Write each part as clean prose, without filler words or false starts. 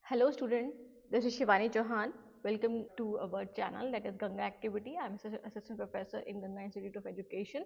Hello student, this is Shivani Chauhan. Welcome to our channel that is Ganga Activity. I am assistant professor in Ganga Institute of Education.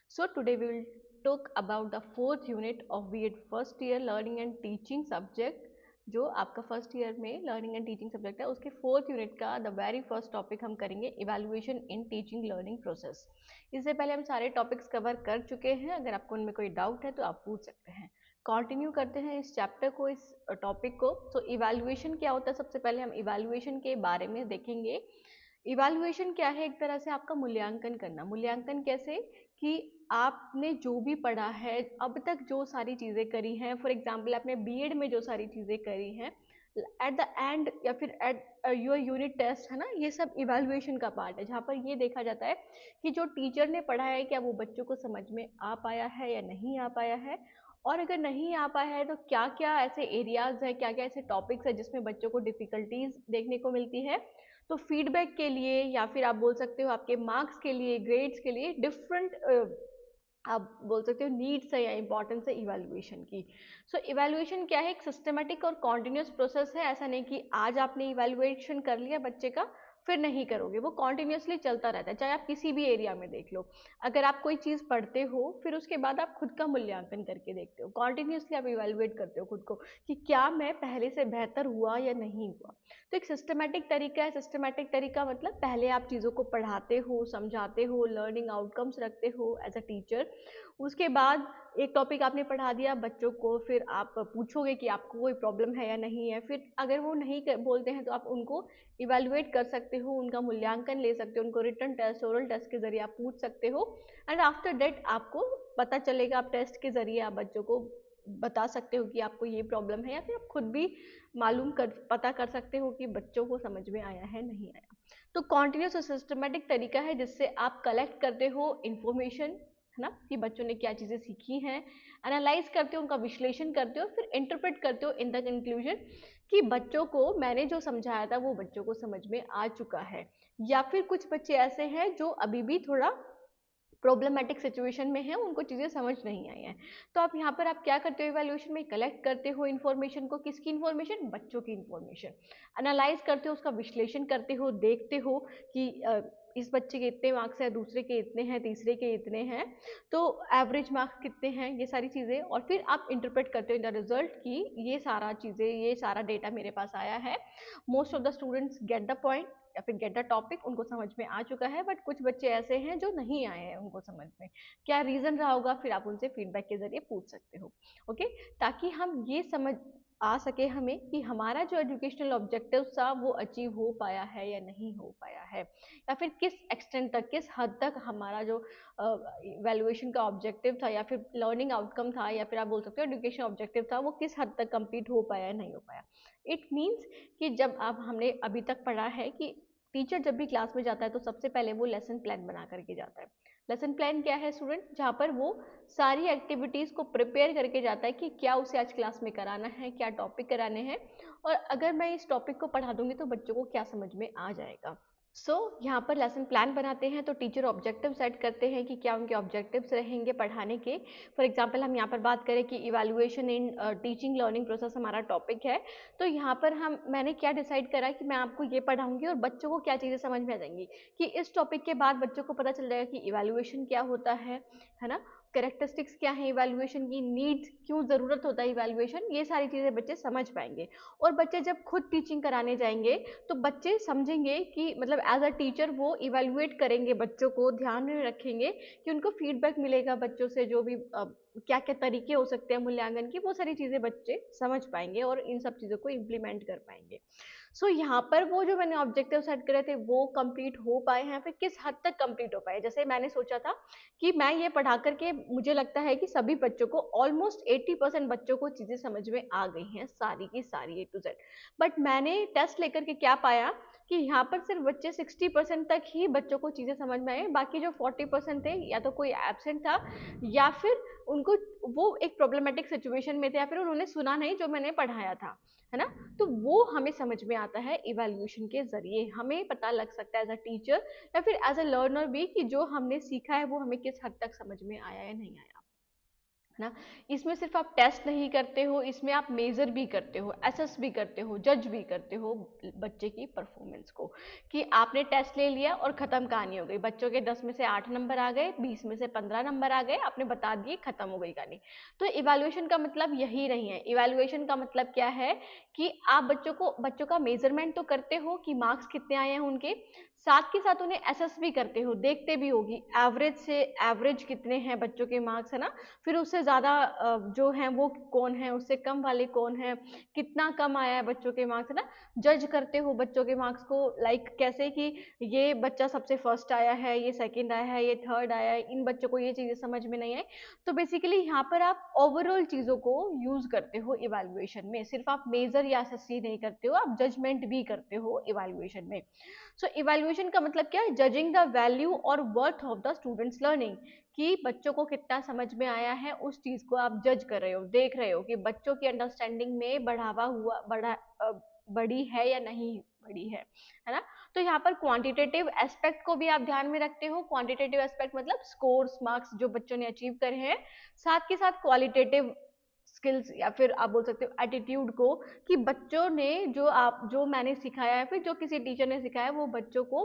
So today we will talk about the fourth unit of B.Ed first year learning and teaching subject. जो आपका first year में learning and teaching subject है उसके fourth unit का the very first topic हम करेंगे evaluation इन teaching learning process. इससे पहले हम सारे टॉपिक्स कवर कर चुके हैं, अगर आपको उनमें कोई डाउट है तो आप पूछ सकते हैं। कंटिन्यू करते हैं इस चैप्टर को, इस टॉपिक को। तो इवैल्यूएशन क्या होता है, सबसे पहले हम इवैल्यूएशन के बारे में देखेंगे। इवैल्यूएशन क्या है? एक तरह से आपका मूल्यांकन करना। मूल्यांकन कैसे? कि आपने जो भी पढ़ा है अब तक, जो सारी चीज़ें करी हैं, फॉर एग्जांपल आपने बीएड में जो सारी चीज़ें करी हैं, एट द एंड या फिर एट योर यूनिट टेस्ट, है ना, ये सब इवैल्यूएशन का पार्ट है, जहाँ पर ये देखा जाता है कि जो टीचर ने पढ़ाया है क्या वो बच्चों को समझ में आ पाया है या नहीं आ पाया है, और अगर नहीं आ पाया है तो क्या क्या ऐसे एरियाज है, क्या क्या ऐसे टॉपिक्स है जिसमें बच्चों को डिफ़िकल्टीज देखने को मिलती है। तो फीडबैक के लिए या फिर आप बोल सकते हो आपके मार्क्स के लिए, ग्रेड्स के लिए डिफरेंट आप बोल सकते हो नीड्स है या इंपॉर्टेंस है इवैल्यूएशन की। सो इवैल्यूएशन क्या है? एक सिस्टमेटिक और कॉन्टिन्यूस प्रोसेस है। ऐसा नहीं कि आज आपने इवैल्यूएशन कर लिया बच्चे का फिर नहीं करोगे, वो कॉन्टिन्यूसली चलता रहता है। चाहे आप किसी भी एरिया में देख लो, अगर आप कोई चीज़ पढ़ते हो फिर उसके बाद आप खुद का मूल्यांकन करके देखते हो, कॉन्टिन्यूसली आप इवैल्यूएट करते हो खुद को कि क्या मैं पहले से बेहतर हुआ या नहीं हुआ। तो एक सिस्टमेटिक तरीका है। सिस्टमेटिक तरीका मतलब पहले आप चीज़ों को पढ़ाते हो, समझाते हो, लर्निंग आउटकम्स रखते हो एज अ टीचर। उसके बाद एक टॉपिक आपने पढ़ा दिया बच्चों को, फिर आप पूछोगे कि आपको कोई प्रॉब्लम है या नहीं है। फिर अगर वो नहीं बोलते हैं तो आप उनको इवैल्यूएट कर सकते हो, उनका मूल्यांकन ले सकते हो, उनको रिटन टेस्ट, ओरल टेस्ट के जरिए आप पूछ सकते हो। एंड आफ्टर दैट आपको पता चलेगा, आप टेस्ट के जरिए आप बच्चों को बता सकते हो कि आपको ये प्रॉब्लम है, या फिर आप खुद भी मालूम कर पता कर सकते हो कि बच्चों को समझ में आया है नहीं आया। तो कॉन्टिन्यूस और सिस्टमेटिक तरीका है जिससे आप कलेक्ट करते हो इंफॉर्मेशन, है ना, कि बच्चों ने क्या चीज़ें सीखी हैं, एनालाइज करते हो, उनका विश्लेषण करते हो, फिर इंटरप्रेट करते हो इन द कंक्लूजन कि बच्चों को मैंने जो समझाया था वो बच्चों को समझ में आ चुका है, या फिर कुछ बच्चे ऐसे हैं जो अभी भी थोड़ा प्रॉब्लमेटिक सिचुएशन में है, उनको चीज़ें समझ नहीं आई हैं। तो आप यहाँ पर आप क्या करते हो, इवैल्यूएशन में कलेक्ट करते हो इन्फॉर्मेशन को। किसकी इन्फॉर्मेशन? बच्चों की इन्फॉर्मेशन। एनालाइज करते हो, उसका विश्लेषण करते हो, देखते हो कि इस बच्चे के इतने मार्क्स हैं, दूसरे के इतने हैं, तीसरे के इतने हैं, तो एवरेज मार्क्स कितने हैं, ये सारी चीज़ें। और फिर आप इंटरप्रेट करते हो इन द रिजल्ट कि ये सारा चीज़ें, ये सारा डेटा मेरे पास आया है। Most of the students get the point या फिर गेट द टॉपिक, उनको समझ में आ चुका है। बट कुछ बच्चे ऐसे हैं जो नहीं आए हैं उनको समझ में, क्या रीज़न रहा होगा, फिर आप उनसे फीडबैक के ज़रिए पूछ सकते हो। ओके, ताकि हम ये समझ आ सके हमें कि हमारा जो एजुकेशनल ऑब्जेक्टिव था वो अचीव हो पाया है या नहीं हो पाया है, या फिर किस एक्सटेंट तक, किस हद तक हमारा जो वैल्यूएशन का ऑब्जेक्टिव था या फिर लर्निंग आउटकम था, या फिर आप बोल सकते हो एजुकेशन ऑब्जेक्टिव था, वो किस हद तक कंप्लीट हो पाया या नहीं हो पाया। इट मीन्स कि जब आप हमने अभी तक पढ़ा है कि टीचर जब भी क्लास में जाता है तो सबसे पहले वो लेसन प्लान बना करके जाता है। लेसन प्लान क्या है स्टूडेंट? जहाँ पर वो सारी एक्टिविटीज़ को प्रिपेयर करके जाता है कि क्या उसे आज क्लास में कराना है, क्या टॉपिक कराने हैं, और अगर मैं इस टॉपिक को पढ़ा दूंगी तो बच्चों को क्या समझ में आ जाएगा। यहाँ पर लेसन प्लान बनाते हैं तो टीचर ऑब्जेक्टिव सेट करते हैं कि क्या उनके ऑब्जेक्टिव्स रहेंगे पढ़ाने के। फॉर एग्जांपल हम यहाँ पर बात करें कि इवैल्यूएशन इन टीचिंग लर्निंग प्रोसेस हमारा टॉपिक है, तो यहाँ पर मैंने क्या डिसाइड करा कि मैं आपको ये पढ़ाऊंगी और बच्चों को क्या चीज़ें समझ में आ जाएंगी कि इस टॉपिक के बाद बच्चों को पता चल जाएगा कि इवैल्यूएशन क्या होता है ना, कैरेक्टरिस्टिक्स क्या है इवैल्यूएशन की, नीड्स, क्यों ज़रूरत होता है इवैल्यूएशन, ये सारी चीज़ें बच्चे समझ पाएंगे। और बच्चे जब खुद टीचिंग कराने जाएंगे तो बच्चे समझेंगे कि मतलब एज अ टीचर वो इवैल्यूएट करेंगे, बच्चों को ध्यान में रखेंगे कि उनको फीडबैक मिलेगा बच्चों से, जो भी क्या क्या तरीके हो सकते हैं मूल्यांकन की, वो सारी चीज़ें बच्चे समझ पाएंगे और इन सब चीज़ों को इम्प्लीमेंट कर पाएंगे। यहाँ पर वो जो मैंने ऑब्जेक्टिव सेट करे थे वो कंप्लीट हो पाए हैं, फिर किस हद तक कंप्लीट हो पाए। जैसे मैंने सोचा था कि मैं ये पढ़ा करके मुझे लगता है कि सभी बच्चों को, ऑलमोस्ट 80% बच्चों को चीज़ें समझ में आ गई हैं, सारी की सारी A to Z। बट मैंने टेस्ट लेकर के क्या पाया कि यहाँ पर सिर्फ बच्चे 60% तक ही बच्चों को चीज़ें समझ में आए, बाकी जो 40% थे या तो कोई एब्सेंट था, या फिर उनको वो एक प्रॉब्लमेटिक सिचुएशन में थे, या फिर उन्होंने सुना नहीं जो मैंने पढ़ाया था, है ना। तो वो हमें समझ में आता है इवैल्यूएशन के जरिए, हमें पता लग सकता है एज अ टीचर या फिर एज अ लर्नर भी कि जो हमने सीखा है वो हमें किस हद तक समझ में आया या नहीं आया, ना। इसमें सिर्फ आप टेस्ट नहीं करते हो, इसमें आप मेजर भी करते हो, एसेस भी करते हो, जज भी करते हो बच्चे की परफॉर्मेंस को, कि आपने टेस्ट ले लिया और खत्म कहानी हो गई, बच्चों के 10 में से 8 नंबर आ गए, 20 में से 15 नंबर आ गए, आपने बता दिए, खत्म हो गई कहानी। तो इवैल्यूएशन का मतलब यही नहीं है। इवैल्यूएशन का मतलब क्या है कि आप बच्चों का मेजरमेंट तो करते हो कि मार्क्स कितने आए हैं उनके, साथ के साथ उन्हें एसेस भी करते हो, देखते भी होगी एवरेज से एवरेज कितने हैं बच्चों के मार्क्स, है ना। फिर उससे ज़्यादा जो हैं वो कौन है, उससे कम वाले कौन है, कितना कम आया है बच्चों के मार्क्स, है ना। जज करते हो बच्चों के मार्क्स को, लाइक कैसे कि ये बच्चा सबसे फर्स्ट आया है, ये सेकंड आया है, ये थर्ड आया है, इन बच्चों को ये चीज़ें समझ में नहीं आई। तो बेसिकली यहाँ पर आप ओवरऑल चीज़ों को यूज़ करते हो इवैल्यूएशन में, सिर्फ आप मेजर या असेस ही नहीं करते हो, आप जजमेंट भी करते हो इवैल्यूएशन में। सो इवैल्यूएशन का मतलब क्या है, जजिंग द वैल्यू और worth of the students learning, कि बच्चों को कितना समझ में आया है, उस चीज को आप जज कर रहे हो, देख रहे हो कि बच्चों की अंडरस्टैंडिंग में बढ़ी है या नहीं बढ़ी है ना। तो यहाँ पर क्वांटिटेटिव एस्पेक्ट को भी आप ध्यान में रखते हो। क्वांटिटेटिव एस्पेक्ट मतलब स्कोर्स, मार्क्स जो बच्चों ने अचीव करे हैं, साथ के साथ क्वालिटेटिव स्किल्स या फिर आप बोल सकते हो एटीट्यूड को, कि बच्चों ने जो मैंने सिखाया है, फिर जो किसी टीचर ने सिखाया, वो बच्चों को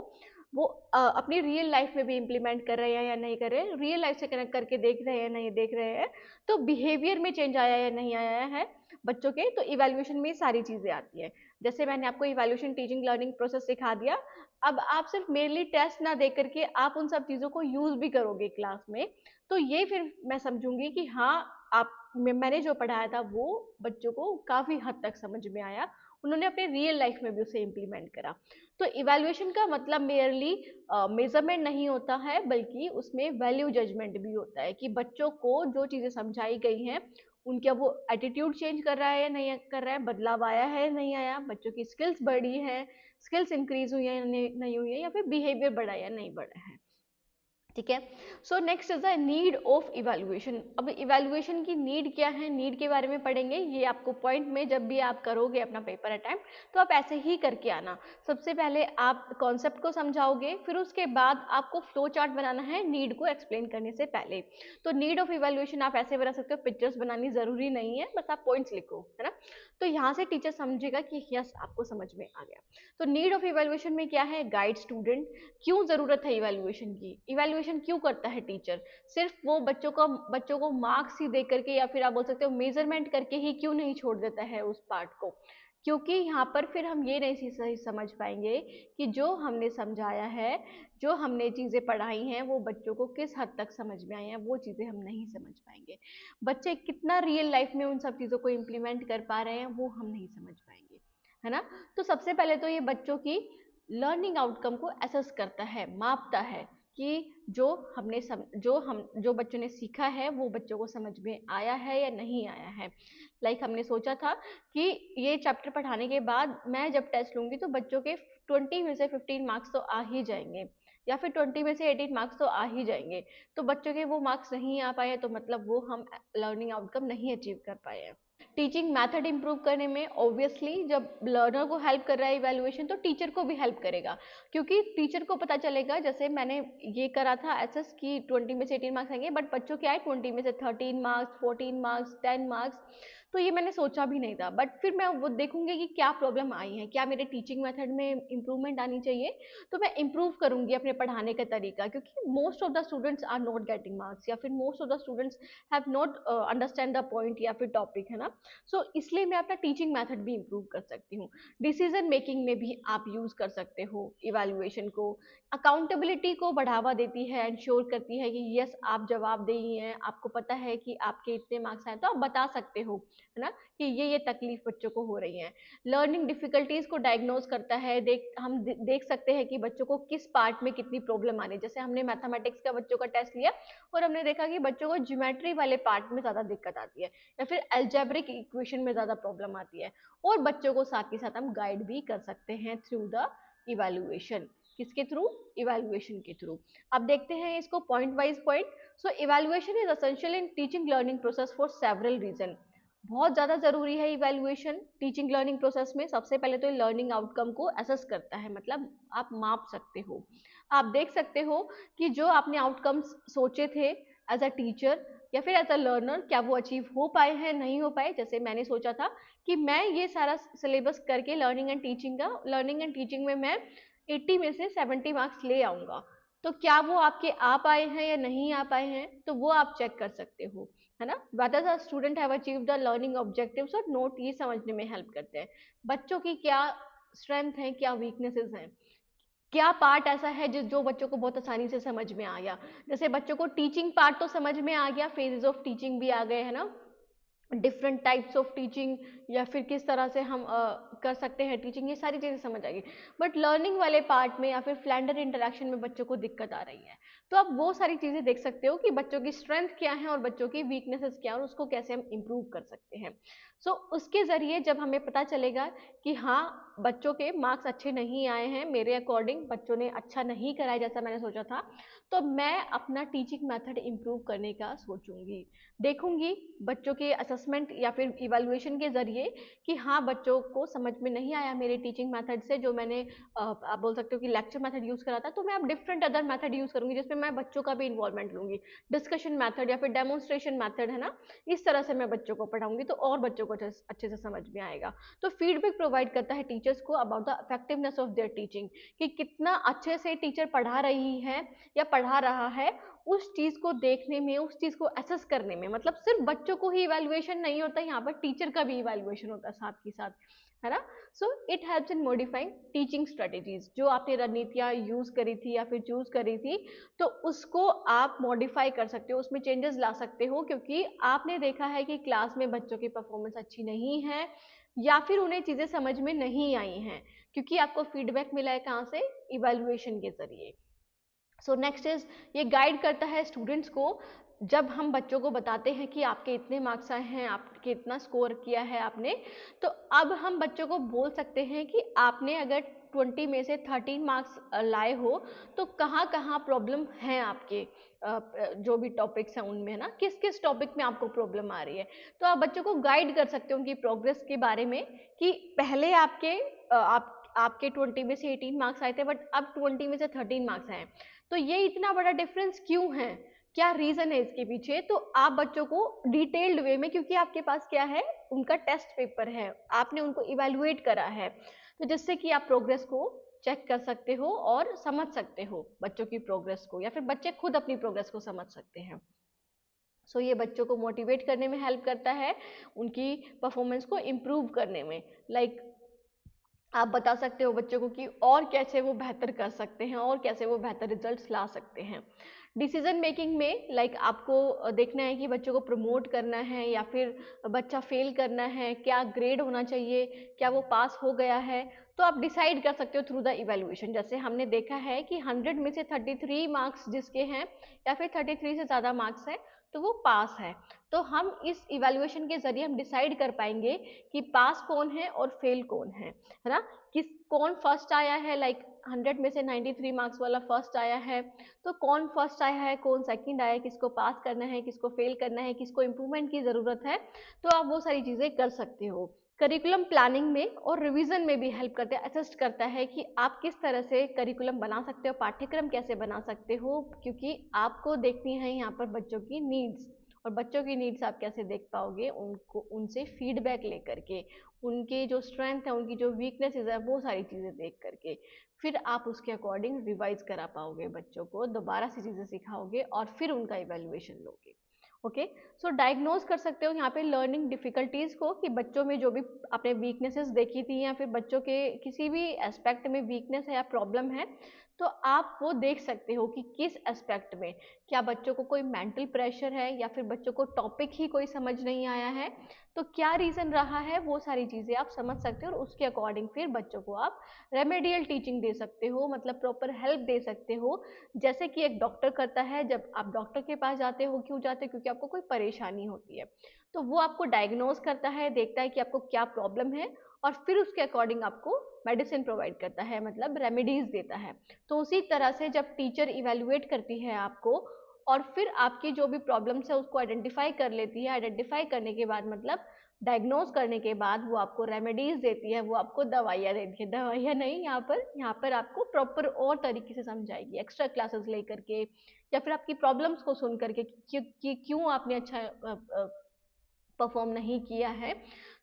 वो अपनी रियल लाइफ में भी इम्प्लीमेंट कर रहे हैं या नहीं कर रहे हैं, रियल लाइफ से कनेक्ट करके देख रहे हैं नहीं देख रहे हैं, तो बिहेवियर में चेंज आया या नहीं आया है बच्चों के। तो इवैल्यूएशन में सारी चीजें आती हैं। जैसे मैंने आपको इवैल्यूएशन टीचिंग लर्निंग प्रोसेस सिखा दिया, अब आप सिर्फ मेनली टेस्ट ना दे करके आप उन सब चीजों को यूज भी करोगे क्लास में, तो ये फिर मैं समझूंगी कि हाँ, आप मैंने जो पढ़ाया था वो बच्चों को काफी हद तक समझ में आया, उन्होंने अपने रियल लाइफ में भी उसे इम्प्लीमेंट करा। तो इवैल्यूएशन का मतलब मेयरली मेजरमेंट नहीं होता है, बल्कि उसमें वैल्यू जजमेंट भी होता है, कि बच्चों को जो चीजें समझाई गई हैं उनका वो एटीट्यूड चेंज कर रहा है या नहीं कर रहा है, बदलाव आया है नहीं आया, बच्चों की स्किल्स बढ़ी है, स्किल्स इंक्रीज हुई है नहीं हुई है, या फिर बिहेवियर बढ़ा या नहीं बढ़ा है। ठीक है। सो next is the need of evaluation. अब इवैल्यूएशन की नीड क्या है, नीड के बारे में पढ़ेंगे। ये आपको पॉइंट में जब भी आप करोगे अपना पेपर अटेम्प्ट, तो आप ऐसे ही करके आना। सबसे पहले आप कॉन्सेप्ट को समझाओगे, फिर उसके बाद आपको फ्लो चार्ट बनाना है नीड को एक्सप्लेन करने से पहले। तो नीड ऑफ इवैल्यूएशन आप ऐसे बना सकते हो, पिक्चर्स बनानी जरूरी नहीं है, बस आप पॉइंट्स लिखो, है ना। तो यहाँ से टीचर समझेगा कि यस आपको समझ में आ गया। तो नीड ऑफ इवैल्यूएशन में क्या है, गाइड स्टूडेंट, क्यों जरूरत है इवैल्यूएशन की, इवैल्यूएशन क्यों करता है टीचर, सिर्फ वो बच्चों को मार्क्स ही दे करके या फिर आप बोल सकते हो मेजरमेंट करके ही क्यों नहीं छोड़ देता है उस पार्ट को। क्योंकि यहाँ पर फिर हम ये नहीं सही समझ पाएंगे कि जो हमने समझाया है, जो हमने चीजें पढ़ाई हैं, वो बच्चों को किस हद तक समझ में आई हैं, वो चीजें हम नहीं समझ पाएंगे। बच्चे कितना रियल लाइफ में उन सब चीजों को इम्प्लीमेंट कर पा रहे हैं, वो हम नहीं समझ पाएंगे, है ना। तो सबसे पहले तो ये बच्चों की लर्निंग आउटकम को असेस करता है, मापता है, कि जो बच्चों ने सीखा है वो बच्चों को समझ में आया है या नहीं आया है। लाइक हमने सोचा था कि ये चैप्टर पढ़ाने के बाद मैं जब टेस्ट लूंगी तो बच्चों के 20 में से 15 मार्क्स तो आ ही जाएंगे, या फिर 20 में से 18 मार्क्स तो आ ही जाएंगे। तो बच्चों के वो मार्क्स नहीं आ पाए, तो मतलब वो हम लर्निंग आउटकम नहीं अचीव कर पाए हैं। टीचिंग मेथड इंप्रूव करने में ऑब्वियसली जब लर्नर को हेल्प कर रहा है इवैल्यूएशन, तो टीचर को भी हेल्प करेगा, क्योंकि टीचर को पता चलेगा, जैसे मैंने ये करा था एसएस की 20 में से 18 मार्क्स आएंगे, बट बच्चों के आए 20 में से 13 मार्क्स, 14 मार्क्स, 10 मार्क्स। तो ये मैंने सोचा भी नहीं था, बट फिर मैं वो देखूंगी कि क्या प्रॉब्लम आई है, क्या मेरे टीचिंग मेथड में इंप्रूवमेंट आनी चाहिए, तो मैं इंप्रूव करूंगी अपने पढ़ाने का तरीका, क्योंकि most of the students are not getting marks, या फिर most of the students have not understand the point या फिर टॉपिक, है ना। सो इसलिए मैं अपना टीचिंग मेथड भी इंप्रूव कर सकती हूँ। डिसीजन मेकिंग में भी आप यूज कर सकते हो इवैल्यूएशन को। अकाउंटेबिलिटी को बढ़ावा देती है, इंश्योर करती है कि यस आप जवाबदेही हैं, आपको पता है कि आपके इतने मार्क्स आए, तो आप बता सकते हो, है ना, कि ये तकलीफ बच्चों को हो रही है। लर्निंग डिफिकल्टीज को डायग्नोज करता है, हम देख सकते हैं कि बच्चों को किस पार्ट में कितनी प्रॉब्लम आ रही है। जैसे हमने मैथमेटिक्स का बच्चों का टेस्ट लिया और हमने देखा कि बच्चों को ज्योमेट्री वाले पार्ट में ज्यादा दिक्कत आती है, या फिर अलजेब्रिक इक्वेशन में ज्यादा प्रॉब्लम आती है, और बच्चों को साथ के साथ हम गाइड भी कर सकते हैं थ्रू द इवैल्यूएशन। किसके थ्रू, इवैल्यूएशन के थ्रू। अब देखते हैं इसको point wise point. So evaluation is essential in teaching learning process for several reason. बहुत ज्यादा जरूरी है इवैल्यूएशन टीचिंग लर्निंग प्रोसेस में। सबसे पहले तो लर्निंग आउटकम को असेस करता है, मतलब आप माप सकते हो, आप देख सकते हो कि जो आपने आउटकम्स सोचे थे एज अ टीचर, या फिर एज अ लर्नर क्या वो अचीव हो पाए हैं, नहीं हो पाए। जैसे मैंने सोचा था कि मैं ये सारा सिलेबस करके लर्निंग एंड टीचिंग में मैं 80 में से 70 मार्क्स ले आऊंगा, तो क्या वो आपके आ पाए हैं या नहीं आ पाए हैं, तो वो आप चेक कर सकते हो, है ना। Whether the student have achieved the learning objectives और नोट, ये समझने में हेल्प करते हैं बच्चों की क्या स्ट्रेंथ है, क्या वीकनेसेस हैं, क्या पार्ट ऐसा है जो बच्चों को बहुत आसानी से समझ में आ गया। जैसे बच्चों को टीचिंग पार्ट तो समझ में आ गया, फेजेस ऑफ टीचिंग भी आ गए, है ना, डिफरेंट टाइप्स ऑफ टीचिंग, या फिर किस तरह से हम कर सकते हैं टीचिंग, ये सारी चीज़ें समझ आएगी। बट लर्निंग वाले पार्ट में या फिर फ्लैंडर इंटरेक्शन में बच्चों को दिक्कत आ रही है, तो आप वो सारी चीज़ें देख सकते हो कि बच्चों की स्ट्रेंथ क्या है और बच्चों की वीकनेसेस क्या है और उसको कैसे हम इम्प्रूव कर सकते हैं। सो उसके ज़रिए जब हमें पता चलेगा कि हाँ बच्चों के मार्क्स अच्छे नहीं आए हैं, मेरे अकॉर्डिंग बच्चों ने अच्छा नहीं करा है जैसा मैंने सोचा था, तो मैं अपना टीचिंग मेथड इम्प्रूव करने का सोचूंगी, देखूंगी बच्चों के असेसमेंट या फिर इवैल्यूएशन के जरिए कि हाँ बच्चों को समझ में नहीं आया मेरे टीचिंग मेथड से, जो मैंने आप बोल सकते हो कि लेक्चर मेथड यूज करा था, तो मैं अब डिफरेंट अदर मेथड यूज करूंगी जिसमें मैं बच्चों का भी इन्वॉल्वमेंट लूंगी, डिस्कशन मेथड या फिर डेमोन्स्ट्रेशन मेथड, है ना, इस तरह से मैं बच्चों को पढ़ाऊंगी तो और बच्चों को अच्छे से समझ में आएगा। तो फीडबैक प्रोवाइड करता है टीचर्स को about the effectiveness of their teaching, कि कितना अच्छे से टीचर पढ़ा रही है या पढ़ा रहा है, उस चीज को देखने में, उस चीज को असेस करने में, मतलब सिर्फ बच्चों को ही इवैल्यूएशन नहीं होता, यहाँ पर टीचर का भी इवैल्यूएशन होता है साथ के साथ, है ना। So it helps in modifying teaching strategies, जो आपने रणनीतियां यूज करी थी या फिर चूज करी थी, तो उसको आप मॉडिफाई कर सकते हो, उसमें चेंजेस ला सकते हो, क्योंकि आपने देखा है कि क्लास में बच्चों की परफॉर्मेंस अच्छी नहीं है या फिर उन्हें चीजें समझ में नहीं आई हैं, क्योंकि आपको फीडबैक मिला है कहाँ से, इवैल्यूएशन के जरिए। सो नेक्स्ट इज, ये गाइड करता है स्टूडेंट्स को, जब हम बच्चों को बताते हैं कि आपके इतने मार्क्स आए हैं, आपके इतना स्कोर किया है आपने, तो अब हम बच्चों को बोल सकते हैं कि आपने अगर 20 में से 13 मार्क्स लाए हो, तो कहाँ कहाँ प्रॉब्लम है आपके, जो भी टॉपिक्स हैं उनमें, है ना, किस किस टॉपिक में आपको प्रॉब्लम आ रही है। तो आप बच्चों को गाइड कर सकते हो उनकी प्रोग्रेस के बारे में, कि पहले आपके 20 में से 18 मार्क्स आए थे, बट अब 20 में से 13 मार्क्स आए, तो ये इतना बड़ा डिफरेंस क्यों है, क्या रीजन है इसके पीछे। तो आप बच्चों को डिटेल्ड वे में, क्योंकि आपके पास क्या है, उनका टेस्ट पेपर है, आपने उनको इवैल्यूएट करा है, तो जिससे कि आप प्रोग्रेस को चेक कर सकते हो और समझ सकते हो बच्चों की प्रोग्रेस को, या फिर बच्चे खुद अपनी प्रोग्रेस को समझ सकते हैं। सो ये बच्चों को मोटिवेट करने में हेल्प करता है, उनकी परफॉर्मेंस को इम्प्रूव करने में। लाइक आप बता सकते हो बच्चों को कि और कैसे वो बेहतर कर सकते हैं और कैसे वो बेहतर रिजल्ट्स ला सकते हैं। डिसीजन मेकिंग में लाइक आपको देखना है कि बच्चों को प्रमोट करना है या फिर बच्चा फेल करना है, क्या ग्रेड होना चाहिए, क्या वो पास हो गया है, तो आप डिसाइड कर सकते हो थ्रू द इवैल्यूएशन। जैसे हमने देखा है कि 100 में से 33 मार्क्स जिसके हैं या फिर 33 से ज़्यादा मार्क्स हैं, तो वो पास है। तो हम इस इवैल्यूएशन के जरिए हम डिसाइड कर पाएंगे कि पास कौन है और फेल कौन है ना, किस कौन फर्स्ट आया है, लाइक 100 में से 93 मार्क्स वाला फर्स्ट आया है, तो कौन फर्स्ट आया है, कौन सेकंड आया है, किसको पास करना है, किसको फेल करना है, किसको इम्प्रूवमेंट की ज़रूरत है, तो आप वो सारी चीज़ें कर सकते हो। करिकुलम प्लानिंग में और रिवीजन में भी हेल्प करते हैं, असिस्ट करता है कि आप किस तरह से करिकुलम बना सकते हो, पाठ्यक्रम कैसे बना सकते हो, क्योंकि आपको देखनी है यहाँ पर बच्चों की नीड्स, और बच्चों की नीड्स आप कैसे देख पाओगे, उनको उनसे फीडबैक लेकर के, उनके जो स्ट्रेंथ है, उनकी जो वीकनेसेस है, वो सारी चीज़ें देख करके फिर आप उसके अकॉर्डिंग रिवाइज करा पाओगे, बच्चों को दोबारा से चीज़ें सिखाओगे और फिर उनका इवैल्यूएशन लोगे। ओके, सो डायग्नोज कर सकते हो यहाँ पे लर्निंग डिफिकल्टीज को, कि बच्चों में जो भी आपने वीकनेसेस देखी थी या फिर बच्चों के किसी भी एस्पेक्ट में वीकनेस है या प्रॉब्लम है, तो आप वो देख सकते हो कि किस एस्पेक्ट में, क्या बच्चों को कोई मेंटल प्रेशर है या फिर बच्चों को टॉपिक ही कोई समझ नहीं आया है, तो क्या रीज़न रहा है, वो सारी चीज़ें आप समझ सकते हो और उसके अकॉर्डिंग फिर बच्चों को आप रेमेडियल टीचिंग दे सकते हो, मतलब प्रॉपर हेल्प दे सकते हो, जैसे कि एक डॉक्टर करता है। जब आप डॉक्टर के पास जाते हो, क्यों जाते हो, क्योंकि आपको कोई परेशानी होती है, तो वो आपको डायग्नोज करता है, देखता है कि आपको क्या प्रॉब्लम है और फिर उसके अकॉर्डिंग आपको मेडिसिन प्रोवाइड करता है, मतलब रेमेडीज देता है। तो उसी तरह से जब टीचर इवेल्युएट करती है आपको और फिर आपकी जो भी प्रॉब्लम्स है उसको आइडेंटिफाई कर लेती है, आइडेंटिफाई करने के बाद मतलब डायग्नोज करने के बाद वो आपको रेमेडीज देती है, वो आपको दवाइयाँ देती है, दवाइयाँ नहीं, यहाँ पर आपको प्रॉपर और तरीके से समझाएगी, एक्स्ट्रा क्लासेस लेकर के या फिर आपकी प्रॉब्लम्स को सुन करके कि क्यों आपने अच्छा परफॉर्म नहीं किया है,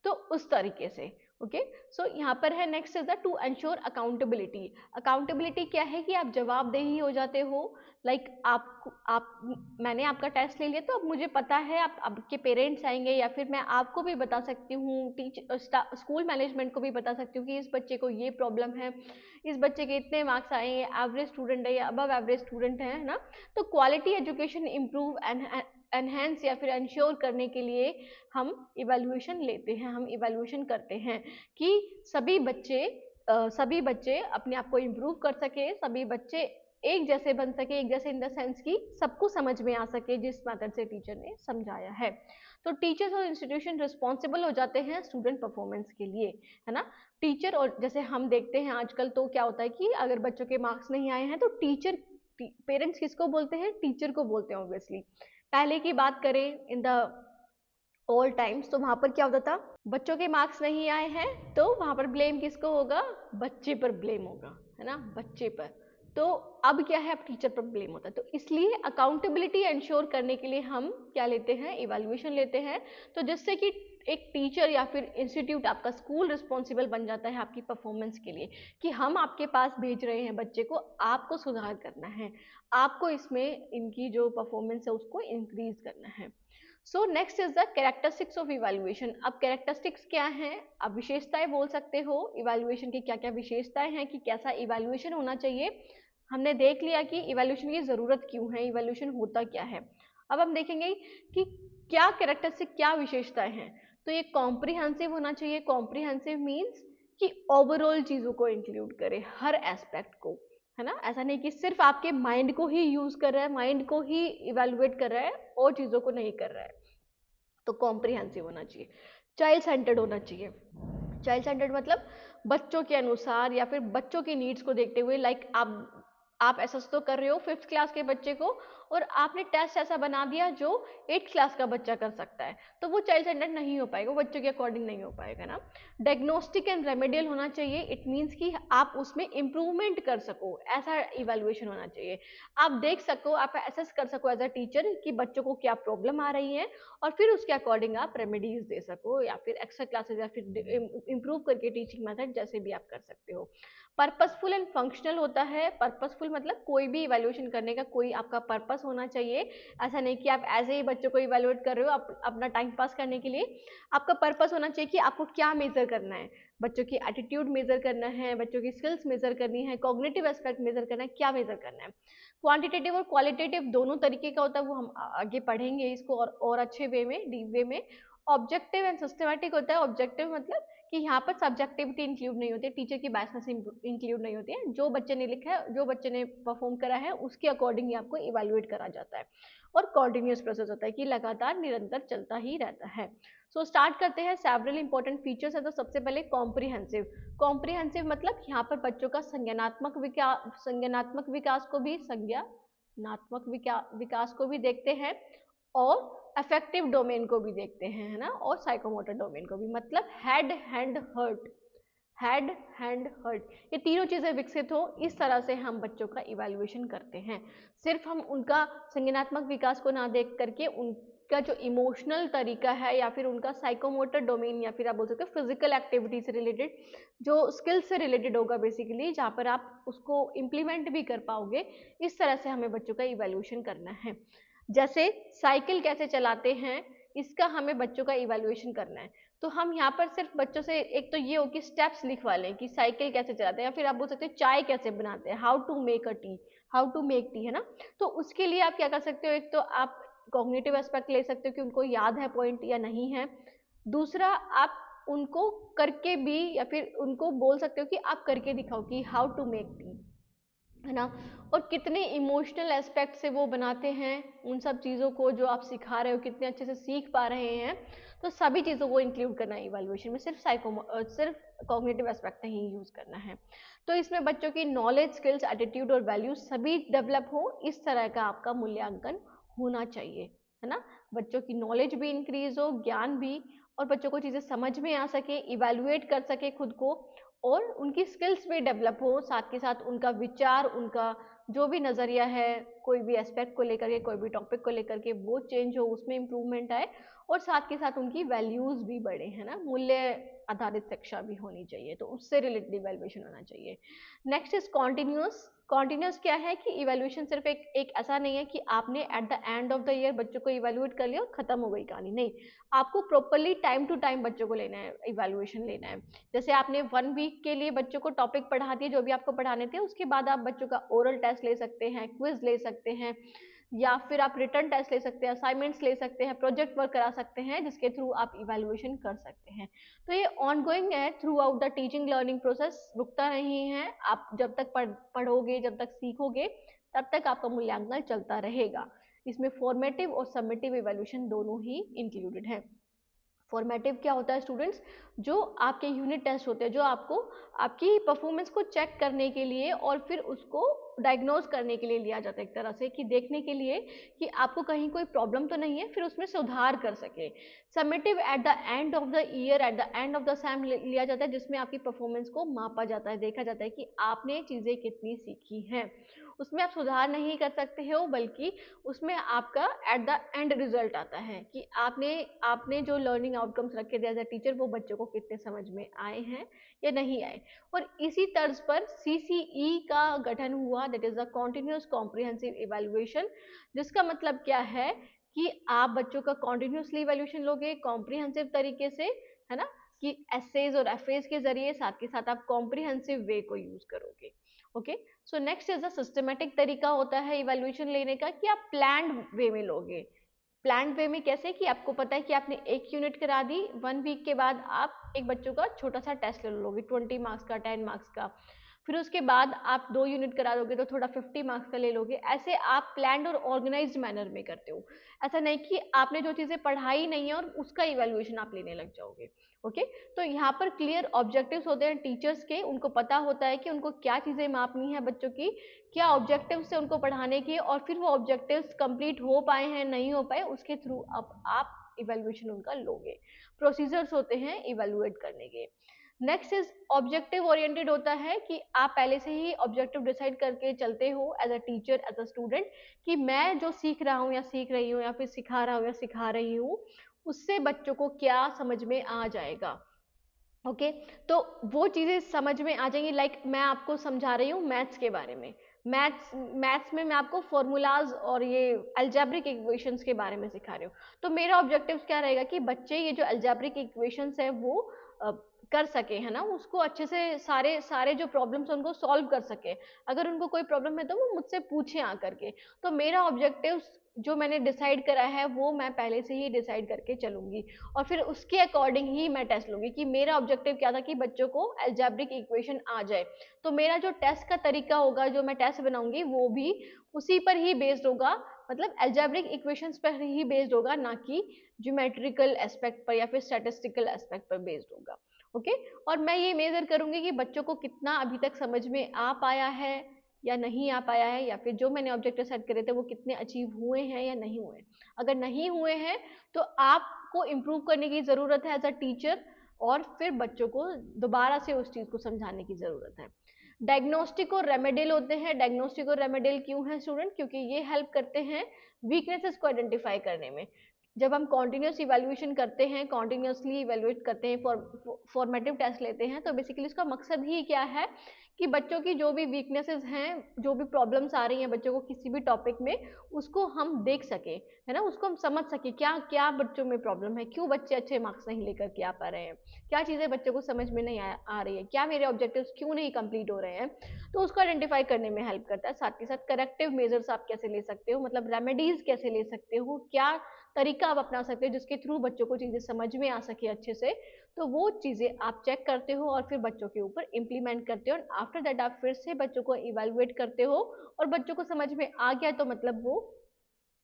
तो उस तरीके से। ओके, सो यहाँ पर है next is the two ensure accountability. Accountability क्या है कि आप जवाबदेही हो जाते हो, लाइक आप मैंने आपका टेस्ट ले लिया तो अब मुझे पता है, आप आपके पेरेंट्स आएंगे या फिर मैं आपको भी बता सकती हूँ, स्कूल मैनेजमेंट को भी बता सकती हूँ कि इस बच्चे को ये प्रॉब्लम है, इस बच्चे के इतने मार्क्स आए हैं, एवरेज स्टूडेंट है या अबव एवरेज स्टूडेंट है ना। तो क्वालिटी एजुकेशन इम्प्रूव एनहेंस या फिर इंश्योर करने के लिए हम इवैल्यूएशन लेते हैं, हम इवैल्यूएशन करते हैं कि सभी बच्चे अपने आप को इम्प्रूव कर सके, सभी बच्चे एक जैसे बन सके, एक जैसे इन द सेंस कि सबको समझ में आ सके जिस मेथड से टीचर ने समझाया है। तो टीचर्स और इंस्टीट्यूशन रिस्पॉन्सिबल हो जाते हैं स्टूडेंट परफॉर्मेंस के लिए, है ना। टीचर, और जैसे हम देखते हैं आजकल तो क्या होता है कि अगर बच्चों के मार्क्स नहीं आए हैं तो टीचर, पेरेंट्स किसको बोलते हैं, टीचर को बोलते हैं ऑब्वियसली। पहले की बात करें इन द ओल्ड टाइम्स, तो वहां पर क्या होता था, बच्चों के मार्क्स नहीं आए हैं तो वहां पर ब्लेम किसको होगा, बच्चे पर ब्लेम होगा, है ना, बच्चे पर। तो अब क्या है, अब टीचर पर ब्लेम होता है। तो इसलिए अकाउंटेबिलिटी इंश्योर करने के लिए हम क्या लेते हैं, इवैल्यूएशन लेते हैं। तो जिससे कि एक टीचर या फिर इंस्टीट्यूट, आपका स्कूल रिस्पॉन्सिबल बन जाता है आपकी परफॉर्मेंस के लिए, कि हम आपके पास भेज रहे हैं बच्चे को, आपको सुधार करना है, आपको इसमें इनकी जो परफॉर्मेंस है उसको इंक्रीज करना है। सो next is the characteristics of evaluation. अब कैरेक्टरिस्टिक्स क्या हैं, आप विशेषताएं बोल सकते हो, इवैल्यूएशन की क्या क्या विशेषताएं हैं, कि कैसा इवैल्यूएशन होना चाहिए। हमने देख लिया कि इवैल्यूएशन की जरूरत क्यों है, इवैल्यूएशन होता क्या है। अब हम देखेंगे कि क्या कैरेक्टरिस्टिक, क्या विशेषताएं हैं। तो ये कॉम्प्रिहेंसिव होना चाहिए। कॉम्प्रिहेंसिव मीन्स कि ओवरऑल चीजों को इंक्लूड करे, हर एस्पेक्ट को, है ना। ऐसा नहीं कि सिर्फ आपके माइंड को ही यूज कर रहा है, माइंड को ही इवेलुएट कर रहा है और चीजों को नहीं कर रहा है। तो कॉम्प्रिहेंसिव होना चाहिए। चाइल्ड सेंटर्ड होना चाहिए। चाइल्ड सेंटर्ड मतलब बच्चों के अनुसार या फिर बच्चों की नीड्स को देखते हुए, लाइक आप ऐसा तो कर रहे हो 5th क्लास के बच्चे को, और आपने टेस्ट ऐसा बना दिया जो 8th क्लास का बच्चा कर सकता है, तो वो चाइल्ड सेंटर्ड नहीं हो पाएगा, बच्चों के अकॉर्डिंग नहीं हो पाएगा ना। डायग्नोस्टिक एंड रेमेडियल होना चाहिए। इट मीन्स कि आप उसमें इम्प्रूवमेंट कर सको, ऐसा इवैल्यूएशन होना चाहिए। आप देख सको, आप असेस कर सको एज अ टीचर कि बच्चों को क्या प्रॉब्लम आ रही है, और फिर उसके अकॉर्डिंग आप रेमेडीज दे सको, या फिर एक्स्ट्रा क्लासेस या फिर इम्प्रूव करके टीचिंग मेथड जैसे भी आप कर सकते हो। पर्पसफुल एंड फंक्शनल होता है। पर्पसफुल मतलब कोई भी इवैल्यूएशन करने का कोई आपका पर्पस होना चाहिए। ऐसा नहीं कि आप ऐसे ही बच्चों को इवैल्यूएट कर रहे हो अपना टाइम पास करने के लिए। आपका पर्पस होना चाहिए कि आपको क्या मेजर करना है, बच्चों की एटीट्यूड मेजर करना है, बच्चों की स्किल्स मेजर करनी है, कॉग्निटिव एस्पेक्ट मेजर करना है, क्या मेजर करना है। क्वांटिटेटिव और क्वालिटेटिव दोनों तरीके का होता है, वो हम आगे पढ़ेंगे इसको और अच्छे वे में, डीप वे में। ऑब्जेक्टिव एंड सिस्टमैटिक होता है। ऑब्जेक्टिव मतलब कि यहाँ पर सब्जेक्टिविटी इंक्लूड नहीं होती है, टीचर की बायसनेस इंक्लूड नहीं होती है, जो बच्चे ने लिखा है, जो बच्चे ने परफॉर्म करा है, उसके अकॉर्डिंग ही आपको इवैल्यूएट करा जाता है। और कॉन्टिन्यूस प्रोसेस होता है कि लगातार निरंतर चलता ही रहता है। सो स्टार्ट करते हैं। सेवरल इंपॉर्टेंट फीचर्स है, तो सबसे पहले कॉम्प्रिहेंसिव। कॉम्प्रिहेंसिव मतलब यहाँ पर बच्चों का संज्ञानात्मक विकास को भी विकास को भी देखते हैं, और अफेक्टिव डोमेन को भी देखते हैं, है ना, और साइकोमोटर डोमेन को भी। मतलब हेड हैंड हर्ट, ये तीनों चीजें विकसित हो, इस तरह से हम बच्चों का इवैल्यूएशन करते हैं। सिर्फ हम उनका संज्ञानात्मक विकास को ना देख करके उनका जो इमोशनल तरीका है, या फिर उनका साइकोमोटर डोमेन, या फिर आप बोल सकते हो फिजिकल एक्टिविटी से रिलेटेड, जो स्किल्स से रिलेटेड होगा बेसिकली, जहाँ पर आप उसको इम्प्लीमेंट भी कर पाओगे, इस तरह से हमें बच्चों का इवैल्यूएशन करना है। जैसे साइकिल कैसे चलाते हैं, इसका हमें बच्चों का इवैल्यूएशन करना है। तो हम यहाँ पर सिर्फ बच्चों से एक तो ये हो कि स्टेप्स लिखवा लें कि साइकिल कैसे चलाते हैं, या फिर आप बोल सकते हो चाय कैसे बनाते हैं, हाउ टू मेक टी, है ना। तो उसके लिए आप क्या कर सकते हो, एक तो आप कॉग्निटिव एस्पेक्ट ले सकते हो कि उनको याद है पॉइंट या नहीं है। दूसरा, आप उनको करके भी, या फिर उनको बोल सकते हो कि आप करके दिखाओ कि हाउ टू मेक टी, है ना। और कितने इमोशनल एस्पेक्ट से वो बनाते हैं उन सब चीज़ों को जो आप सिखा रहे हो, कितने अच्छे से सीख पा रहे हैं। तो सभी चीज़ों को इंक्लूड करना है इवैल्यूएशन में, सिर्फ कॉग्निटिव एस्पेक्ट नहीं यूज करना है। तो इसमें बच्चों की नॉलेज, स्किल्स, एटीट्यूड और वैल्यूज सभी डेवलप हो, इस तरह का आपका मूल्यांकन होना चाहिए, है ना। बच्चों की नॉलेज भी इंक्रीज हो, ज्ञान भी, और बच्चों को चीज़ें समझ में आ सके, इवैल्यूएट कर सके खुद को, और उनकी स्किल्स भी डेवलप हो, साथ के साथ उनका विचार, उनका जो भी नज़रिया है कोई भी एस्पेक्ट को लेकर के, कोई भी टॉपिक को लेकर के, वो चेंज हो, उसमें इम्प्रूवमेंट आए, और साथ के साथ उनकी वैल्यूज़ भी बढ़े, है ना, मूल्य आधारित शिक्षा भी होनी चाहिए, तो उससे रिलेटेड इवैल्यूएशन होना चाहिए। Next is continuous. कॉन्टिन्यूस क्या है कि इवैल्यूएशन सिर्फ एक ऐसा नहीं है कि आपने at the end of the year बच्चों को इवैल्यूएट कर लिया और खत्म हो गई कहानी, नहीं, आपको प्रॉपरली टाइम टू टाइम बच्चों को लेना है, इवैल्यूएशन लेना है। जैसे आपने 1 वीक के लिए बच्चों को टॉपिक पढ़ा दिए जो भी आपको पढ़ाने थे, उसके बाद आप बच्चों का ओरल टेस्ट ले सकते हैं, क्विज ले सकते हैं, या फिर आप रिटर्न टेस्ट ले सकते हैं, असाइनमेंट्स ले सकते हैं, प्रोजेक्ट वर्क करा सकते हैं, जिसके थ्रू आप इवैल्यूएशन कर सकते हैं। तो ये ऑनगोइंग है through out the teaching learning process, रुकता नहीं है। आप जब तक पढ़ोगे, जब तक सीखोगे, तब तक आपका मूल्यांकन चलता रहेगा। इसमें फॉर्मेटिव और सबमिटिव इवैल्यूएशन दोनों ही इंक्लूडेड है। फॉर्मेटिव क्या होता है स्टूडेंट्स, जो आपके यूनिट टेस्ट होते हैं, जो आपको आपकी परफॉर्मेंस को चेक करने के लिए और फिर उसको डायग्नोज करने के लिए लिया जाता है, एक तरह से कि देखने के लिए कि आपको कहीं कोई प्रॉब्लम तो नहीं है, फिर उसमें सुधार कर सके। Submissive at the end of the year, at the end of the same लिया जाता है, जिसमें आपकी परफॉर्मेंस को मापा जाता है, देखा जाता है कि आपने चीज़ें कितनी सीखी हैं। उसमें आप सुधार नहीं कर सकते हो, बल्कि उसमें आपका एट द एंड रिजल्ट आता है कि आपने जो लर्निंग आउटकम्स रखे थे एज अ टीचर, वो बच्चों को कितने समझ में आए हैं या नहीं आए। और इसी तर्ज पर CCE का गठन हुआ, that is the continuous comprehensive evaluation, जिसका मतलब क्या है कि आप बच्चों का कॉन्टिन्यूसली इवैल्यूएशन लोगे कॉम्प्रिहेंसिव तरीके से, है ना, कि एसेज और एफएज के जरिए, साथ के साथ आप कॉम्प्रिहेंसिव वे को यूज करोगे। Okay, so next is a systematic तरीका होता है इवैल्यूएशन लेने का, कि आप प्लान्ड वे में लोगे। प्लान्ड वे में कैसे, कि आपको पता है कि आपने एक यूनिट करा दी, 1 वीक के बाद आप एक बच्चों का छोटा सा टेस्ट ले लोगे, 20 मार्क्स का, 10 मार्क्स का, फिर उसके बाद आप 2 यूनिट करा दोगे तो थोड़ा 50 मार्क्स का ले लोगे। ऐसे आप प्लान्ड और ऑर्गेनाइज्ड मैनर में करते हो। ऐसा नहीं कि आपने जो चीज़ें पढ़ाई नहीं है और उसका इवैल्यूएशन आप लेने लग जाओगे। ओके, तो यहाँ पर क्लियर ऑब्जेक्टिव्स होते हैं टीचर्स के, उनको पता होता है कि उनको क्या चीज़ें मापनी है बच्चों की, क्या ऑब्जेक्टिव्स से उनको पढ़ाने की, और फिर वो ऑब्जेक्टिव्स कंप्लीट हो पाए हैं नहीं हो पाए, उसके थ्रू अब आप इवैल्यूएशन उनका लोगे। प्रोसीजर्स होते हैं इवैल्यूएट करने के। नेक्स्ट इज ऑब्जेक्टिव ओरिएंटेड होता है कि आप पहले से ही ऑब्जेक्टिव डिसाइड करके चलते हो as a teacher, as a student, कि मैं जो सीख रहा हूँ या सीख रही हूँ या फिर सिखा रहा हूँ या सिखा रही हूँ, उससे बच्चों को क्या समझ में आ जाएगा। ओके, तो वो चीज़ें समझ में आ जाएंगी। लाइक मैं आपको समझा रही हूँ मैथ्स के बारे में, मैथ्स में मैं आपको फॉर्मूलाज और ये अलजेब्रिक इक्वेशंस के बारे में सिखा रही हूँ, तो मेरा ऑब्जेक्टिव क्या रहेगा कि बच्चे ये जो अलजेब्रिक इक्वेशंस है वो कर सके, है ना, उसको अच्छे से सारे सारे जो प्रॉब्लम्स है उनको सॉल्व कर सके। अगर उनको कोई प्रॉब्लम है तो वो मुझसे पूछे आ करके। तो मेरा ऑब्जेक्टिव जो मैंने डिसाइड करा है वो मैं पहले से ही डिसाइड करके चलूंगी, और फिर उसके अकॉर्डिंग ही मैं टेस्ट लूंगी कि मेरा ऑब्जेक्टिव क्या था कि बच्चों को अलजेब्रिक इक्वेशन आ जाए। तो मेरा जो टेस्ट का तरीका होगा, जो मैं टेस्ट बनाऊंगी, वो भी उसी पर ही बेस्ड होगा, मतलब अलजेब्रिक इक्वेशंस पर ही बेस्ड होगा, ना कि ज्योमेट्रिकल एस्पेक्ट पर या फिर स्टैटिस्टिकल एस्पेक्ट पर बेस्ड होगा। ओके, और मैं ये मेजर करूंगी कि बच्चों को कितना अभी तक समझ में आ पाया है या नहीं आ पाया है, या फिर जो मैंने ऑब्जेक्टिव सेट करे थे वो कितने अचीव हुए हैं या नहीं हुए। अगर नहीं हुए हैं तो आपको इम्प्रूव करने की ज़रूरत है एज अ टीचर, और फिर बच्चों को दोबारा से उस चीज़ को समझाने की ज़रूरत है। डायग्नोस्टिक और रेमेडियल होते हैं। डायग्नोस्टिक और रेमेडियल क्यों है स्टूडेंट, क्योंकि ये हेल्प करते हैं वीकनेसेस को आइडेंटिफाई करने में। जब हम कॉन्टिन्यूस इवैल्यूएशन करते हैं, कॉन्टिन्यूसली इवैल्यूएट करते हैं, फॉर्मेटिव टेस्ट लेते हैं, तो बेसिकली इसका मकसद ही क्या है कि बच्चों की जो भी वीकनेसेस हैं, जो भी प्रॉब्लम्स आ रही हैं बच्चों को किसी भी टॉपिक में, उसको हम देख सके, है ना, उसको हम समझ सके क्या क्या बच्चों में प्रॉब्लम है, क्यों बच्चे अच्छे मार्क्स नहीं लेकर के आ पा रहे हैं, क्या चीज़ें बच्चों को समझ में नहीं आ रही है, क्या मेरे ऑब्जेक्टिव्स क्यों नहीं कंप्लीट हो रहे हैं। तो उसको आइडेंटिफाई करने में हेल्प करता है। साथ ही साथ करेक्टिव मेजर्स आप कैसे ले सकते हो, मतलब रेमेडीज कैसे ले सकते हो, क्या तरीका आप अपना सकते हो जिसके थ्रू बच्चों को चीज़ें समझ में आ सके अच्छे से, तो वो चीज़ें आप चेक करते हो और फिर बच्चों के ऊपर इम्प्लीमेंट करते हो। आफ्टर दैट आप फिर से बच्चों को इवेलुएट करते हो, और बच्चों को समझ में आ गया तो मतलब वो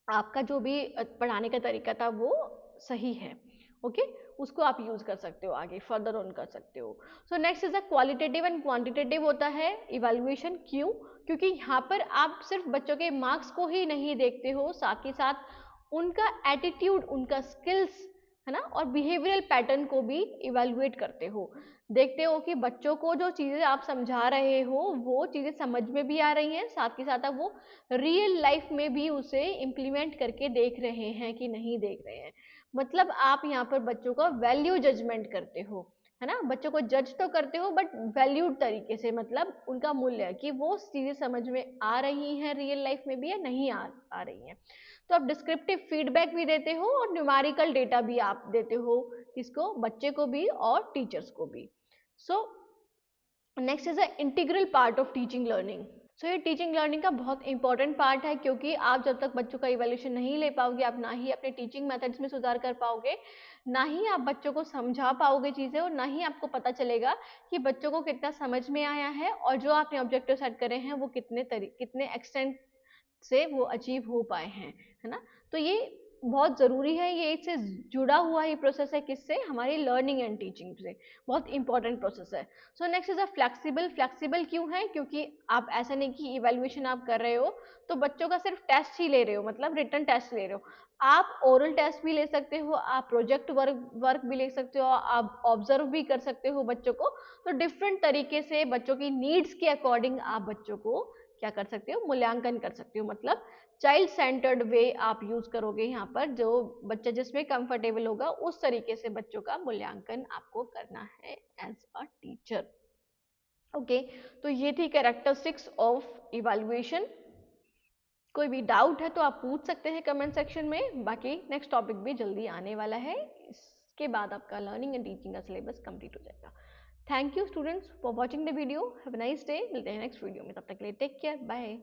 आपका जो भी पढ़ाने का तरीका था वो सही है। ओके, उसको आप यूज कर सकते हो, आगे फर्दर ऑन कर सकते हो। सो next is a qualitative and quantitative होता है इवैल्यूएशन। क्यों, क्योंकि यहाँ पर आप सिर्फ बच्चों के मार्क्स को ही नहीं देखते हो, साथ ही साथ उनका एटीट्यूड, उनका स्किल्स, है ना, और बिहेवियरल पैटर्न को भी इवेलुएट करते हो, देखते हो कि बच्चों को जो चीज़ें आप समझा रहे हो वो चीज़ें समझ में भी आ रही हैं, साथ ही साथ आप वो रियल लाइफ में भी उसे इम्प्लीमेंट करके देख रहे हैं कि नहीं देख रहे हैं। मतलब आप यहाँ पर बच्चों का वैल्यू जजमेंट करते हो, है ना, बच्चों को जज तो करते हो बट वैल्यूड तरीके से, मतलब उनका मूल्य कि वो चीज़ें समझ में आ रही हैं रियल लाइफ में भी या नहीं आ रही हैं। तो आप डिस्क्रिप्टिव फीडबैक भी देते हो और न्यूमेरिकल डेटा भी आप देते हो, किसको, बच्चे को भी और टीचर्स को भी। So next is a integral part of teaching learning. So ये टीचिंग लर्निंग का बहुत इंपॉर्टेंट पार्ट है, क्योंकि आप जब तक बच्चों का इवैल्यूएशन नहीं ले पाओगे, आप ना ही अपने टीचिंग मेथड्स में सुधार कर पाओगे, ना ही आप बच्चों को समझा पाओगे चीज़ें, और ना ही आपको पता चलेगा कि बच्चों को कितना समझ में आया है और जो आपने ऑब्जेक्टिव सेट करे हैं वो कितने एक्सटेंट से वो अचीव हो पाए हैं, है ना। तो ये बहुत ज़रूरी है, ये इससे जुड़ा हुआ ही प्रोसेस है, किससे, हमारी लर्निंग एंड टीचिंग से, बहुत इंपॉर्टेंट प्रोसेस है। सो next is a flexible. Flexible क्यों है, क्योंकि आप ऐसा नहीं कि इवैल्यूएशन आप कर रहे हो तो बच्चों का सिर्फ टेस्ट ही ले रहे हो, मतलब रिटन टेस्ट ले रहे हो, आप ओरल टेस्ट भी ले सकते हो, आप प्रोजेक्ट वर्क भी ले सकते हो, आप ऑब्जर्व भी कर सकते हो बच्चों को। तो डिफरेंट तरीके से बच्चों की नीड्स के अकॉर्डिंग आप बच्चों को क्या कर सकते हो, मूल्यांकन कर सकते हो, मतलब चाइल्ड सेंटर्ड वे आप यूज करोगे यहाँ पर, जो बच्चा जिसमें कंफर्टेबल होगा उस तरीके से बच्चों का मूल्यांकन आपको करना है एज अ टीचर। ओके, तो ये थी कैरेक्टरिस्टिक्स ऑफ इवैल्यूएशन। कोई भी डाउट है तो आप पूछ सकते हैं कमेंट सेक्शन में, बाकी नेक्स्ट टॉपिक भी जल्दी आने वाला है, इसके बाद आपका लर्निंग एंड टीचिंग का सिलेबस कंप्लीट हो जाएगा। Thank you students for watching the video, have a nice day, मिलते हैं नेक्स्ट वीडियो में, तब तक के लिए टेक केयर, बाय।